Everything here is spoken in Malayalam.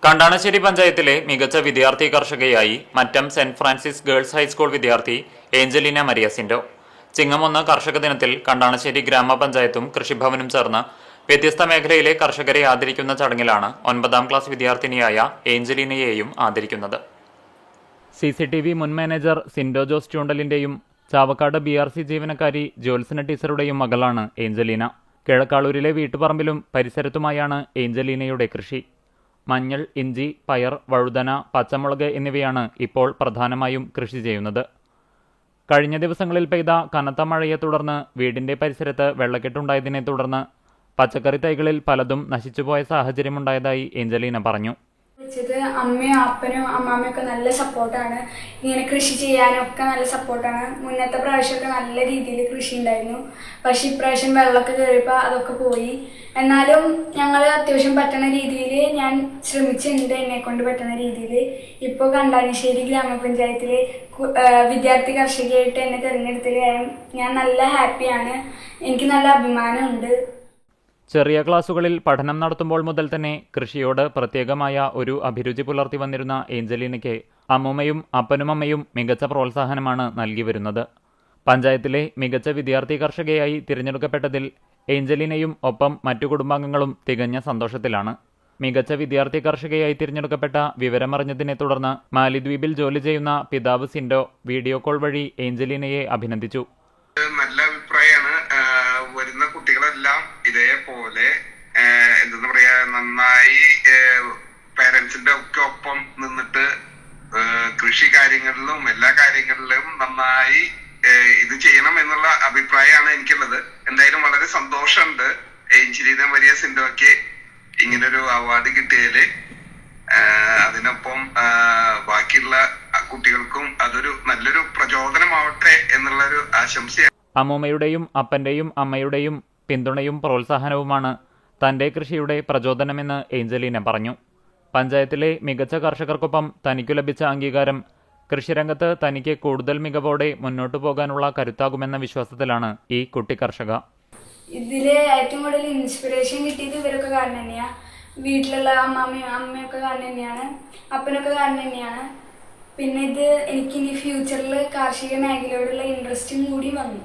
കണ്ടാണശ്ശേരി പഞ്ചായത്തിലെ മികച്ച വിദ്യാർത്ഥി കർഷകയായി Mattom saint Francis girls high school വിദ്യാർത്ഥി ഏഞ്ചലീന മരിയസിൻഡോ. ചിങ്ങം 1 കർഷക ദിനത്തിൽ കണ്ടാണശ്ശേരി ഗ്രാമപഞ്ചായത്തും കൃഷിഭവനും ചേർന്ന് വ്യത്യസ്ത മേഖലയിലെ കർഷകരെ ആദരിക്കുന്ന ചടങ്ങിലാണ് 9ാം ക്ലാസ് വിദ്യാർത്ഥിനിയായ ഏഞ്ചലീനയെയും ആദരിക്കുന്നത്. CCTV മുൻ മാനേജർ സിൻഡോ ജോസ് ചൂണ്ടലിന്റെയും ചാവക്കാട് BRC ജീവനക്കാരി ജ്യോത്സന ടീച്ചറുടെയും മകളാണ് ഏഞ്ചലീന. കിഴക്കാളൂരിലെ വീട്ടുപറമ്പിലും പരിസരത്തുമായാണ് ഏഞ്ചലീനയുടെ കൃഷി. മഞ്ഞൾ, ഇഞ്ചി, പയർ, വഴുതന, പച്ചമുളക് എന്നിവയാണ് ഇപ്പോൾ പ്രധാനമായും കൃഷി ചെയ്യുന്നത്. കഴിഞ്ഞ ദിവസങ്ങളിൽ പെയ്ത കനത്ത മഴയെ തുടർന്ന് വീടിന്റെ പരിസരത്ത് വെള്ളക്കെട്ടുണ്ടായതിനെ തുടർന്ന് പച്ചക്കറി തൈകളിൽ പലതും നശിച്ചുപോയ സാഹചര്യമുണ്ടായതായി ഏഞ്ചലീന പറഞ്ഞു. അമ്മയും അപ്പനും അമ്മാമ്മയൊക്കെ നല്ല സപ്പോർട്ടാണ്. ഇങ്ങനെ കൃഷി ചെയ്യാനൊക്കെ നല്ല സപ്പോർട്ടാണ്. മുന്നത്തെ പ്രാവശ്യമൊക്കെ നല്ല രീതിയിൽ കൃഷി ഉണ്ടായിരുന്നു. പക്ഷെ ഇപ്രാവശ്യം വെള്ളമൊക്കെ കയറിയപ്പോൾ അതൊക്കെ പോയി. എന്നാലും ഞങ്ങൾ അത്യാവശ്യം പറ്റുന്ന രീതിയിൽ ഞാൻ ശ്രമിച്ചിട്ടുണ്ട്, എന്നെക്കൊണ്ട് പറ്റുന്ന രീതിയിൽ. ഇപ്പോൾ കണ്ടാണശ്ശേരി ഗ്രാമപഞ്ചായത്തിൽ വിദ്യാർത്ഥി കർഷകയായിട്ട് എന്നെ തിരഞ്ഞെടുത്തതിൽ ഞാൻ നല്ല ഹാപ്പിയാണ്. എനിക്ക് നല്ല അഭിമാനമുണ്ട്. ചെറിയ ക്ലാസുകളിൽ പഠനം നടത്തുമ്പോൾ മുതൽ തന്നെ കൃഷിയോട് പ്രത്യേകമായ ഒരു അഭിരുചി പുലർത്തി വന്നിരുന്ന ഏഞ്ചലീനയ്ക്ക് അമ്മൂമ്മയും അപ്പനുമമ്മയും മികച്ച പ്രോത്സാഹനമാണ് നൽകി വരുന്നത്. പഞ്ചായത്തിലെ മികച്ച വിദ്യാർത്ഥി കർഷകയായി തിരഞ്ഞെടുക്കപ്പെട്ടതിൽ ഏഞ്ചലീനയും ഒപ്പം മറ്റു കുടുംബാംഗങ്ങളും തികഞ്ഞ സന്തോഷത്തിലാണ്. മികച്ച വിദ്യാർത്ഥി കർഷകയായി തിരഞ്ഞെടുക്കപ്പെട്ട വിവരമറിഞ്ഞതിനെ തുടർന്ന് മാലിദ്വീപിൽ ജോലി ചെയ്യുന്ന പിതാവ് സിൻഡോ വീഡിയോ കോൾ വഴി ഏഞ്ചലീനയെ അഭിനന്ദിച്ചു. നല്ല അഭിപ്രായമാണ്. വരുന്ന കുട്ടികളെല്ലാം ഇതേപോലെ എന്താ പറയാ, നന്നായി പേരൻസിന്റെ ഒക്കെ ഒപ്പം നിന്നിട്ട് കൃഷി കാര്യങ്ങളിലും എല്ലാ കാര്യങ്ങളിലും നന്നായി ഇത് ചെയ്യണം എന്നുള്ള അഭിപ്രായമാണ് എനിക്കുള്ളത്. എന്തായാലും വളരെ സന്തോഷമുണ്ട് ഏഞ്ചലീന മരിയ സിൻഡോയ്ക്ക് ഇങ്ങനൊരു അവാർഡ് കിട്ടിയതില്. അതിനൊപ്പം ബാക്കിയുള്ള കുട്ടികൾക്കും അതൊരു നല്ലൊരു പ്രചോദനമാവട്ടെ എന്നുള്ളൊരു ആശംസയാണ്. അമ്മൂമ്മയുടെയും അപ്പന്റെയും അമ്മയുടെയും പിന്തുണയും പ്രോത്സാഹനവുമാണ് തന്റെ കൃഷിയുടെ പ്രചോദനമെന്ന് ഏഞ്ചലീന പറഞ്ഞു. പഞ്ചായത്തിലെ മികച്ച കർഷകർക്കൊപ്പം തനിക്കു ലഭിച്ച അംഗീകാരം കൃഷിരംഗത്ത് തനിക്ക് കൂടുതൽ മികവോടെ മുന്നോട്ടു പോകാനുള്ള കരുത്താകുമെന്ന വിശ്വാസത്തിലാണ് ഈ കുട്ടി കർഷക. ഇതില് ഏറ്റവും കൂടുതൽ ഇൻസ്പിറേഷൻ കിട്ടിയത് ഇവരൊക്കെ കാരണം തന്നെയാണ്. വീട്ടിലുള്ള അമ്മയൊക്കെ കാരണം തന്നെയാണ്, അപ്പനൊക്കെ കാരണം തന്നെയാണ്. പിന്നെ ഇത് എനിക്കിനി ഫ്യൂച്ചറിൽ കാർഷിക മേഖലയോടുള്ള ഇൻട്രസ്റ്റും കൂടി വന്നു.